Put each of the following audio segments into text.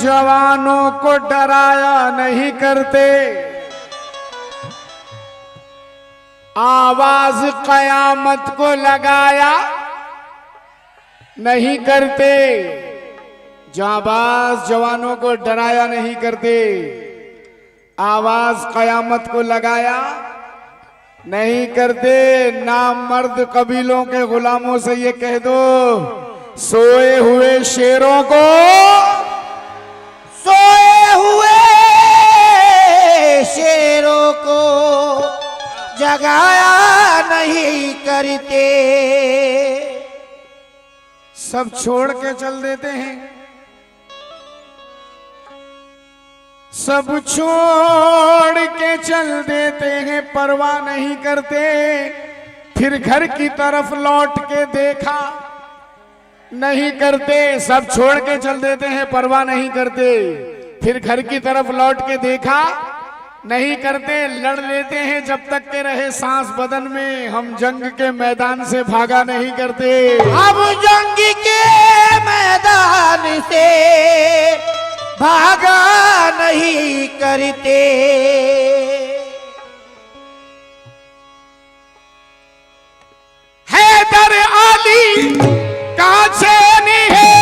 जवानों को डराया नहीं करते, आवाज कयामत को लगाया नहीं करते। जाबाज जवानों को डराया नहीं करते, आवाज कयामत को लगाया नहीं करते। नामर्द कबीलों के गुलामों से ये कह दो, सोए हुए शेरों को जगाया नहीं करते। सब छोड़ के चल देते हैं, सब छोड़ के चल देते हैं, परवाह नहीं करते। फिर घर की तरफ लौट के देखा नहीं करते। सब छोड़ के चल देते हैं, परवाह नहीं करते। फिर घर की तरफ लौट के देखा नहीं करते। लड़ लेते हैं जब तक के रहे सांस बदन में, हम जंग के मैदान से भागा नहीं करते। अब जंग के मैदान से भागा नहीं करते। हैदर अली का चैनी है,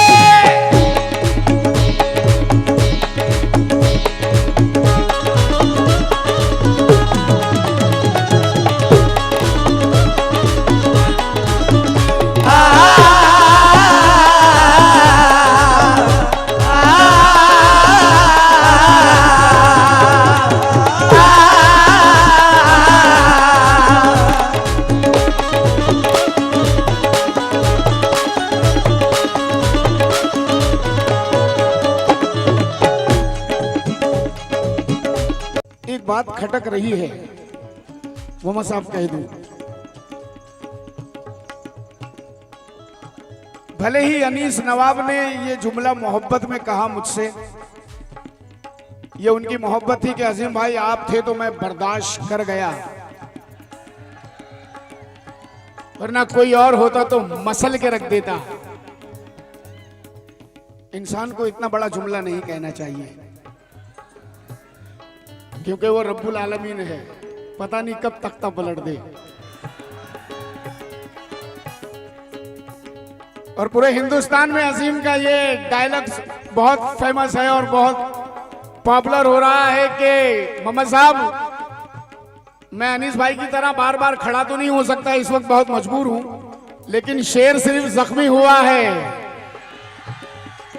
बात खटक रही है, मोहम्मद साहब कह दूं। भले ही अनीस नवाब ने ये जुमला मोहब्बत में कहा मुझसे, ये उनकी मोहब्बत थी कि अजीम भाई आप थे तो मैं बर्दाश्त कर गया, वरना कोई और होता तो मसल के रख देता। इंसान को इतना बड़ा जुमला नहीं कहना चाहिए, क्योंकि वो रब्बुल आलमीन है, पता नहीं कब तख्ता पलट दे। और पूरे हिंदुस्तान में अजीम का ये डायलॉग बहुत फेमस है और बहुत पॉपुलर हो रहा है कि मोहम्मद साहब मैं अनीस भाई की तरह बार बार खड़ा तो नहीं हो सकता, इस वक्त बहुत मजबूर हूं, लेकिन शेर सिर्फ जख्मी हुआ है,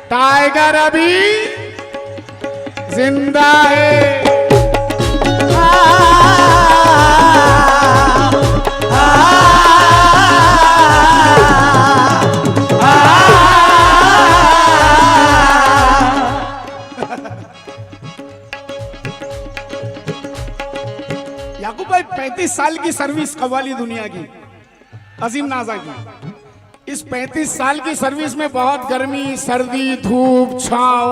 टाइगर अभी जिंदा है। याकूब भाई 35 साल की सर्विस कव्वाली दुनिया की, अजीम नाजा की। इस 35 साल की सर्विस में बहुत गर्मी सर्दी धूप छांव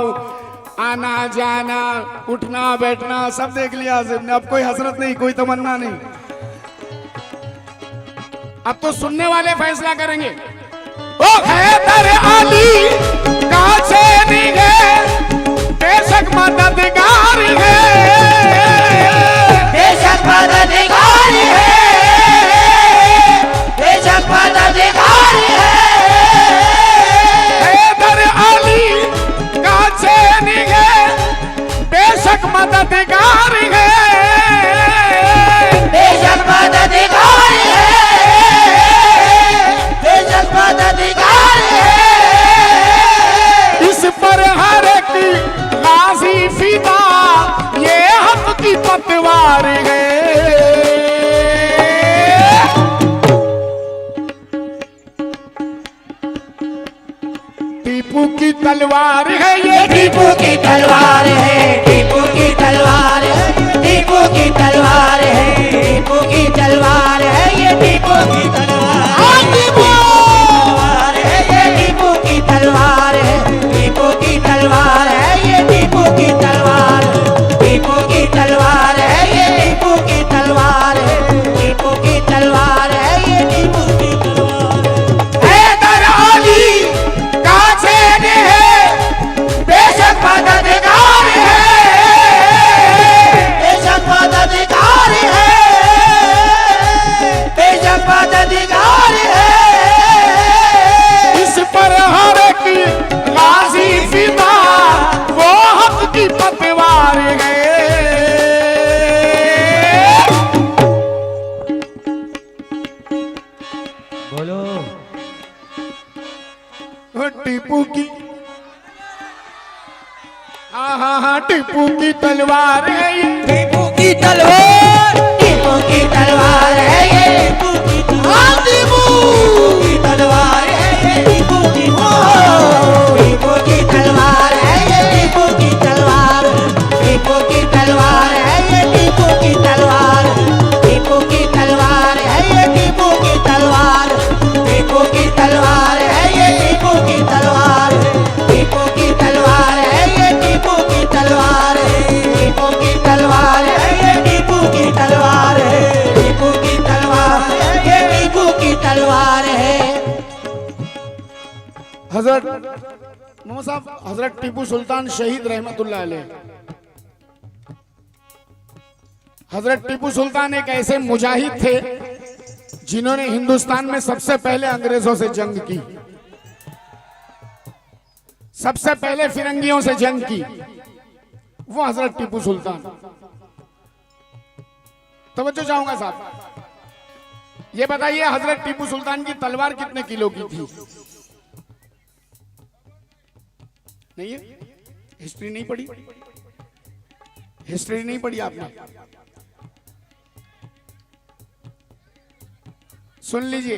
आना जाना उठना बैठना सब देख लिया अजीम ने। अब कोई हसरत नहीं, कोई तमन्ना नहीं, अब तो सुनने वाले फैसला करेंगे। ओ हैदर अली का चैनी है, बेशक मददगार है, बेशक मददगार है, बेशक मददगार है। हैदर अली का चैनी है, बेशक मददगार है, बेशक मददगार है, बेशक मददगार है। इस पर हर एक गाजी फिदा, ये हक की पतवार है। टीपू की तलवार है ये, टीपू की तलवार है, टीपू की तलवार हाँ टीपू की तलवार है ये, टीपू की तलवार, टीपू की तलवार है ये, टीपू की तलवार, टीपू की तलवार है ये, टीपू की टीपू की तलवार है ये, टीपू की तलवार, टीपू की तलवार है ये, टीपू की तलवार, टीपू की तलवार है ये, टीपू की तलवार, टीपू की तलवार है ये, टीपू की तलवार, टीपू की तलवार है ये, टीपू की तलवार, टीपू की तलवार है ये, टीपू की तलवार है, टीपू की तलवार है ये, टीपू की तलवार है। हजरत मोहम्मद साहब, हजरत टीपू सुल्तान शहीद रहमतुल्लाह अलैह। हजरत टीपू सुल्तान एक ऐसे मुजाहिद थे जिन्होंने हिंदुस्तान में सबसे पहले अंग्रेजों से जंग की, सबसे पहले फिरंगियों से जंग की, वो हजरत टीपू सुल्तान। तवज्जो चाहूंगा साहब, ये बताइए हजरत टीपू सुल्तान की तलवार कितने किलो की थी? नहीं है? हिस्ट्री नहीं पढ़ी? हिस्ट्री नहीं पढ़ी आपने? सुन लीजिए,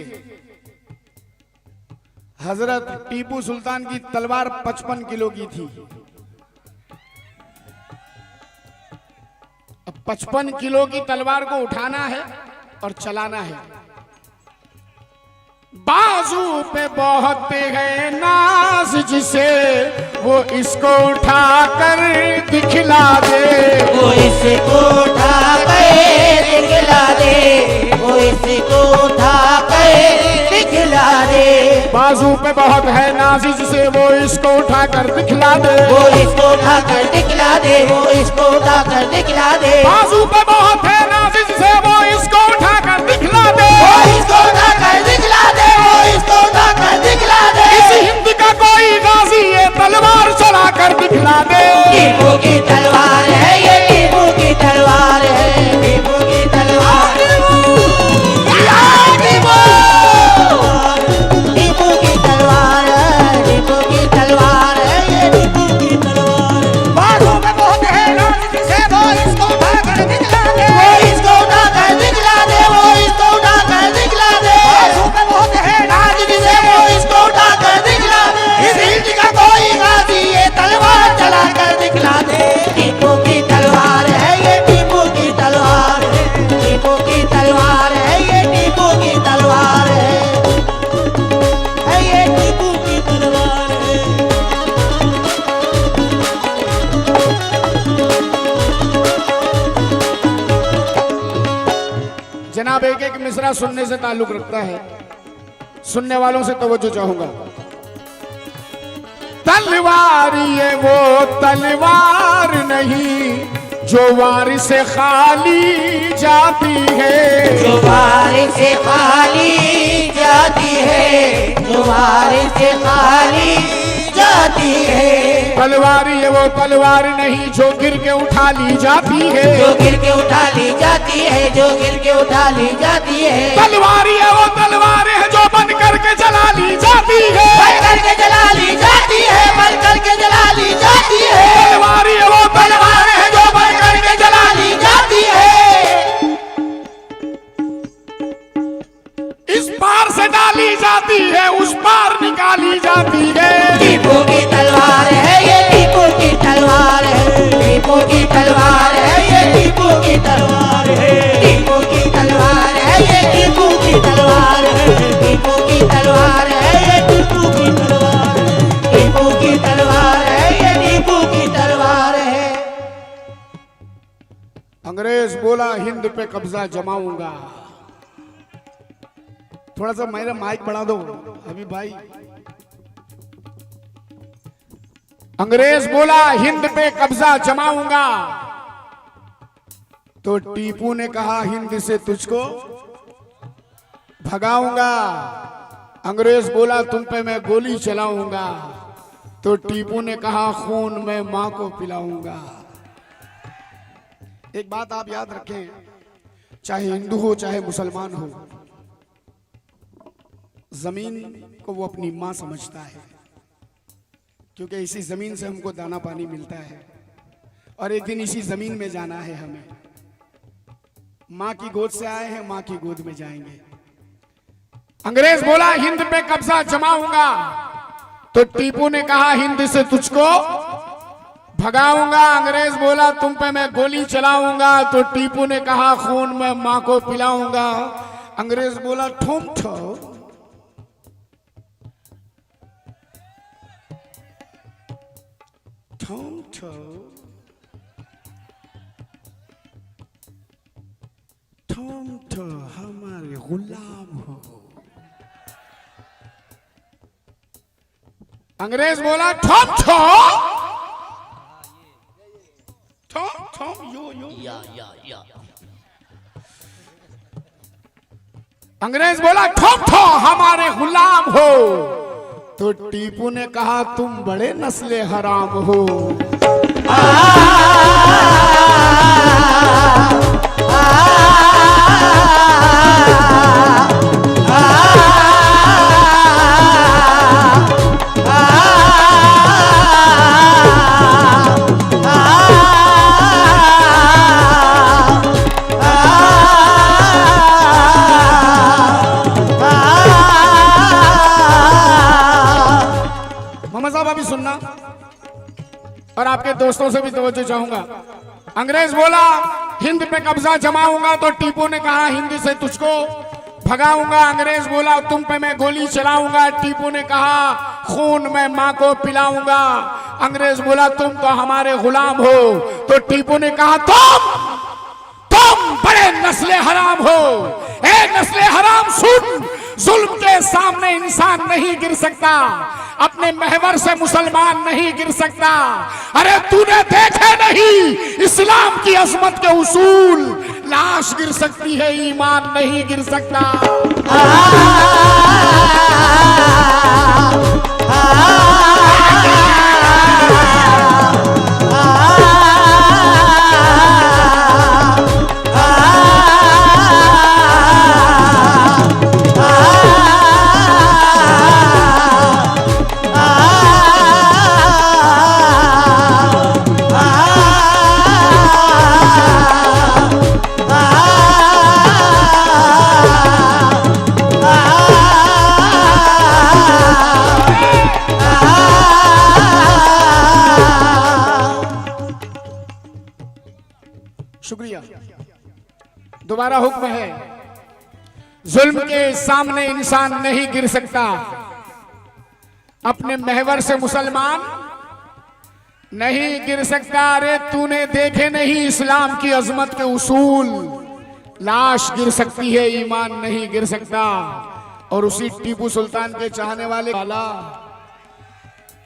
हजरत टीपू सुल्तान की तलवार 55 किलो की थी। अब 55 किलो की तलवार को उठाना है और चलाना है। बाजू पे बहुत है नाज जिसे, वो इसको उठाकर दिखला दे, वो इसको उठा कर दिखला दे, वो इसको उठा कर दिखला दे, बाजू पे बहुत है नाज जिसे, वो इसको उठाकर दिखला दे, वो इसको उठा कर दिखला दे, वो इसको उठा कर दिखला दे, बाजू पे बहुत है नाज जिसे, वो इसको उठाकर दिखला दे, वो इसको उठा कर दिखला दे, वो इसको उठा कर दिखला दे, इस हिंद का कोई गाजी ये तलवार चला कर दिखला दे। टीपू की तलवार है ये, टीपू की तलवार है, टीपू की तलवार, टीपू की तलवार है, टीपू की तलवार है ये, टीपू की तलवार, बाजू में बहुत है नाज जिसे, वो इसको उठा कर दिखला दे, वो इसको उठा कर दिखला दे, वो इसको उठा कर दिखला दे, बाजू में बहुत है नाज जिसे, वो इसको उठा कर दिखला दे, इस हिंद का कोई गाजी ये तलवार चला कर दिखला दे। टीपू की तलवार है ये, टीपू की तलवार है, टीपू की तलवार है ये, टीपू की तलवार है ये, टीपू की तलवार है। जनाब एक एक मिसरा सुनने से ताल्लुक रखता है, सुनने वालों से तवज्जो चाहूंगा। तलवार ये वो तलवार नहीं जो वार से खाली जाती है, जो वार से खाली जाती है, जो वार से खाली जाती है, तलवार ये वो तलवार नहीं जो गिर के उठा ली जाती है, जो गिर के उठा ली जाती है, जो गिर के उठा ली जाती है, तलवार ये वो तलवार है जो बन करके जला ली जाती है, बल करके जला ली जाती है, बल करके जला ली जाती है, तलवार ये वो तलवार है जो बल करके जला ली जाती है, इस पार से डाली जाती है उस पार निकाली जाती है। टीपू की तलवार है ये, टीपू की तलवार है, टीपू की तलवार है ये, टीपू की तलवार है, टीपू की तलवार है ये, टीपू की तलवार है, टीपू की तलवार है ये, टीपू की तलवार है, टीपू की तलवार है ये, टीपू की तलवार है। अंग्रेज बोला हिंद पे कब्जा जमाऊंगा। थोड़ा सा मेरा माइक बढ़ा दो अभी भाई। अंग्रेज बोला हिंद पे कब्जा जमाऊंगा, तो टीपू ने कहा हिंद से तुझको भगाऊंगा। अंग्रेज बोला तुम पे मैं गोली चलाऊंगा, तो टीपू ने कहा खून मैं मां को पिलाऊंगा। एक बात आप याद रखें, चाहे हिंदू हो चाहे मुसलमान हो, जमीन को वो अपनी मां समझता है, क्योंकि इसी जमीन से हमको दाना पानी मिलता है। और एक दिन इसी जमीन में जाना है हमें। मां की गोद से आए हैं, मां की गोद में जाएंगे। अंग्रेज बोला हिंद पे कब्जा जमाऊंगा, तो टीपू ने कहा हिंद से तुझको भगाऊंगा। अंग्रेज बोला तुम पे मैं गोली चलाऊंगा, तो टीपू ने कहा खून मैं मां को पिलाऊंगा। अंग्रेज बोला ठोम ठो, ठोम ठो, ठोम ठो हमारे गुलाम हो। अंग्रेज बोला ठोम ठो, ठोम ठोम यो यो। अंग्रेज बोला ठोम ठो हमारे गुलाम हो, तो टीपू ने कहा तुम बड़े नस्ले हराम हो। अभी सुनना और आपके दोस्तों से भी तवज्जो चाहूंगा। अंग्रेज बोला हिंद पे कब्जा जमाऊंगा, तो टीपू ने कहा हिंद से तुझको भगाऊंगा। अंग्रेज बोला तुम पे मैं गोली चलाऊंगा, टीपू ने कहा खून मैं मां को पिलाऊंगा। अंग्रेज बोला तुम तो हमारे गुलाम हो, तो टीपू ने कहा तुम बड़े नस्ले हराम हो। ए नस्ले हराम सुन, जुल्म के सामने इंसान नहीं गिर सकता, अपने महवर से मुसलमान नहीं गिर सकता। अरे तूने देखे नहीं इस्लाम की अजमत के उसूल, लाश गिर सकती है ईमान नहीं गिर सकता। शुक्रिया। दोबारा हुक्म है, जुल्म के सामने इंसान नहीं गिर सकता, अपने महवर से मुसलमान नहीं गिर सकता। अरे तूने देखे नहीं इस्लाम की अजमत के उसूल, लाश गिर सकती है ईमान नहीं गिर सकता। और उसी टीपू सुल्तान के चाहने वाला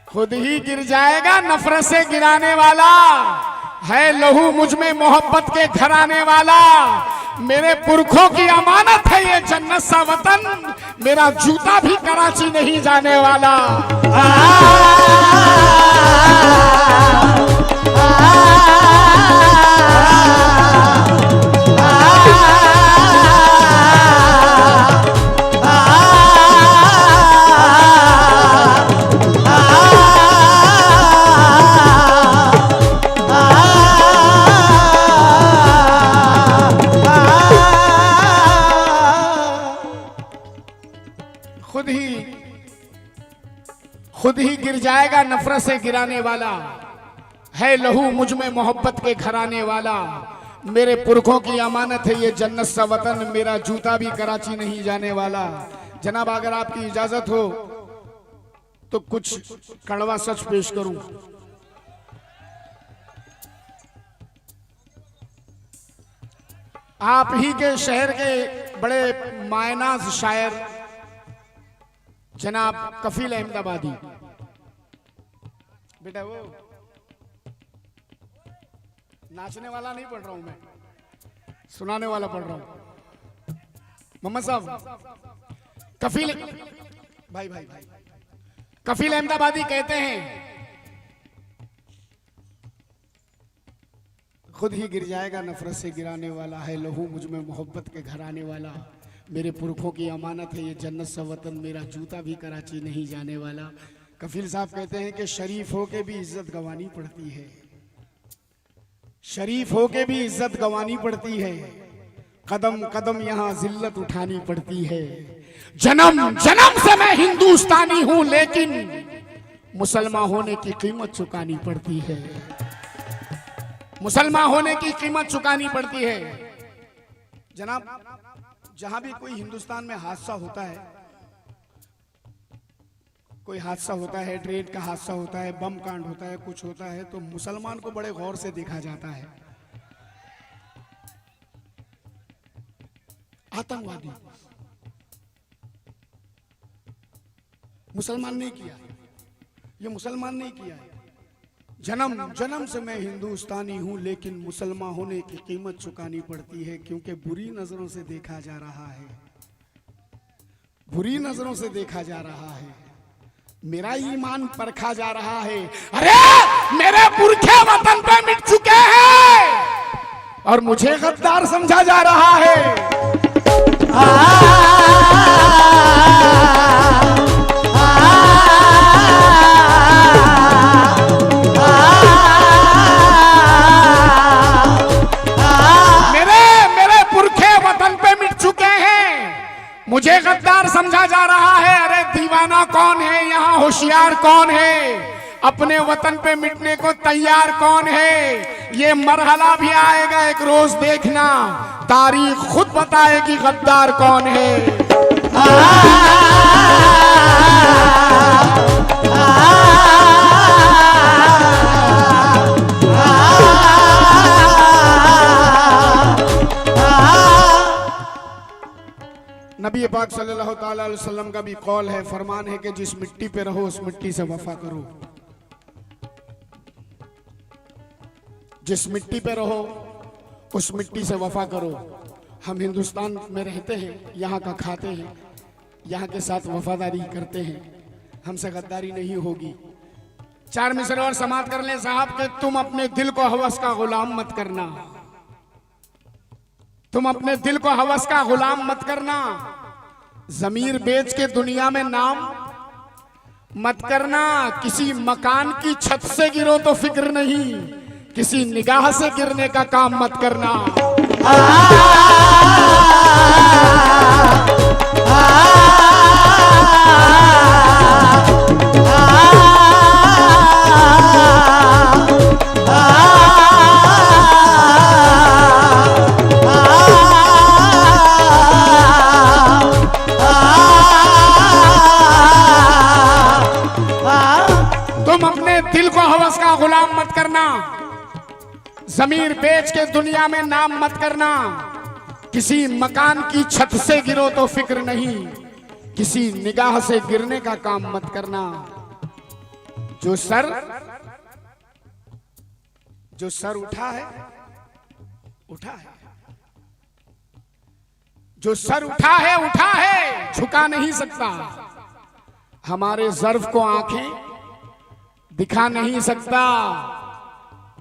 खुद ही गिर जाएगा नफरत से गिराने वाला है, लहू मुझ में मोहब्बत के घराने वाला। मेरे पुरखों की अमानत है ये जन्नत सा वतन, मेरा जूता भी कराची नहीं जाने वाला। खुद ही गिर जाएगा नफरत से गिराने वाला है, लहू मुझ में मोहब्बत के घराने वाला। मेरे पुरखों की अमानत है ये जन्नत सा वतन, मेरा जूता भी कराची नहीं जाने वाला। जनाब अगर आपकी इजाजत हो तो कुछ कड़वा सच पेश करूं। आप ही के शहर के बड़े मायनाज शायर जनाब कफील अहमदाबादी, बेटा वो नाचने वाला नहीं पढ़ रहा हूं मैं, सुनाने वाला पढ़ रहा हूं। मोहम्मद साहब कफील भाई कफील अहमदाबादी कहते हैं खुद ही गिर जाएगा नफरत से गिराने वाला है, लहू मुझ में मोहब्बत के घर आने वाला। मेरे पुरखों की अमानत है ये जन्नत सा वतन, मेरा जूता भी कराची नहीं जाने वाला। कफील साहब कहते हैं कि शरीफ हो के भी इज्जत गंवानी पड़ती है। शरीफ होके भी इज्जत गंवानी पड़ती है, कदम कदम यहाँ जिल्लत उठानी पड़ती है। जन्म जन्म से मैं हिंदुस्तानी हूं, लेकिन मुसलमान होने की कीमत चुकानी पड़ती है। मुसलमान होने की कीमत चुकानी पड़ती है। जनाब, जहां भी कोई हिंदुस्तान में हादसा होता है, कोई हादसा होता है, ट्रेन का हादसा होता है, बम कांड होता है, कुछ होता है, तो मुसलमान को बड़े गौर से देखा जाता है। आतंकवादी मुसलमान ने किया, ये मुसलमान ने किया है। जन्म जन्म से मैं हिंदुस्तानी हूं, लेकिन मुसलमान होने की कीमत चुकानी पड़ती है, क्योंकि बुरी नजरों से देखा जा रहा है, बुरी नजरों से देखा जा रहा है, मेरा ईमान परखा जा रहा है। अरे मेरे पुरखे वतन पे मिट चुके हैं और मुझे गद्दार समझा जा रहा है। मेरे पुरखे वतन पे मिट चुके हैं, मुझे गद्दार समझा जा रहा है। अरे दीवाना कौन है यहाँ, होशियार कौन है, अपने वतन पे मिटने को तैयार कौन है। ये मरहला भी आएगा एक रोज, देखना, तारीख खुद बताएगी गद्दार कौन है। नबी पाक सल्लल्लाहु ताला अलैहि वसल्लम का भी कौल है, फरमान है कि जिस मिट्टी पे रहो उस मिट्टी से वफा करो। जिस मिट्टी पे रहो उस मिट्टी से वफा करो। हम हिंदुस्तान में रहते हैं, यहाँ का खाते हैं, यहाँ के साथ वफादारी करते हैं, हमसे गद्दारी नहीं होगी। 4 मिसरे और समाप्त कर ले साहब कि तुम अपने दिल को हवस का गुलाम मत करना, तुम अपने दिल को हवस का गुलाम मत करना। जमीर बेच के दुनिया में नाम मत करना। किसी मकान की छत से गिरो तो फिक्र नहीं, किसी निगाह से गिरने का काम मत करना। तुम अपने दिल को हवस का गुलाम मत करना, जमीर बेच के दुनिया में नाम मत करना। किसी मकान की छत से गिरो तो फिक्र नहीं, किसी निगाह से गिरने का काम मत करना। जो सर उठा है, उठा है, जो सर उठा है, झुका नहीं सकता। हमारे ज़र्फ को आंखें दिखा नहीं सकता।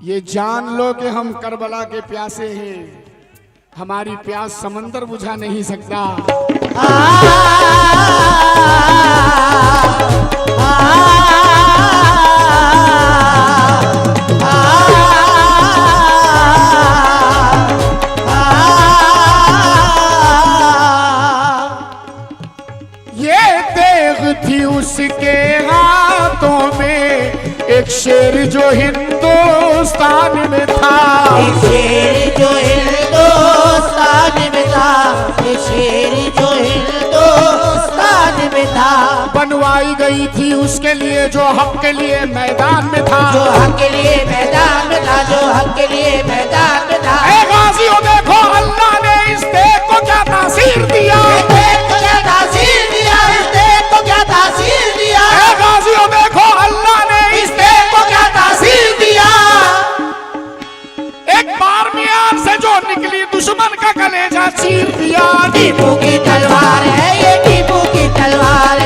ये जान लो कि हम करबला के प्यासे हैं, हमारी प्यास समंदर बुझा नहीं सकता। ये देग थी उसके हाथों में, एक शेर जो हिंदुस्तान में था, एक शेर जो हिंदुस्तान में था, एक शेर जो हिंदुस्तान में था। बनवाई गई थी उसके लिए जो हक के लिए मैदान में था, जो हक के लिए मैदान में था, जो हक के लिए मैदान में था। ऐ गाजियों देखो अल्लाह ने इस देश को क्या तासीर दिया, इस देश को क्या तासीर दिया, इस देश को क्या तासीर दिया। ऐ गाजियों देखो अल्लाह ने इस देश को क्या तासीर दिया। एक बार मियार से जो निकली दुश्मन का कलेजा चीर दिया। टीपू की तलवार है ये, टीपू की तलवार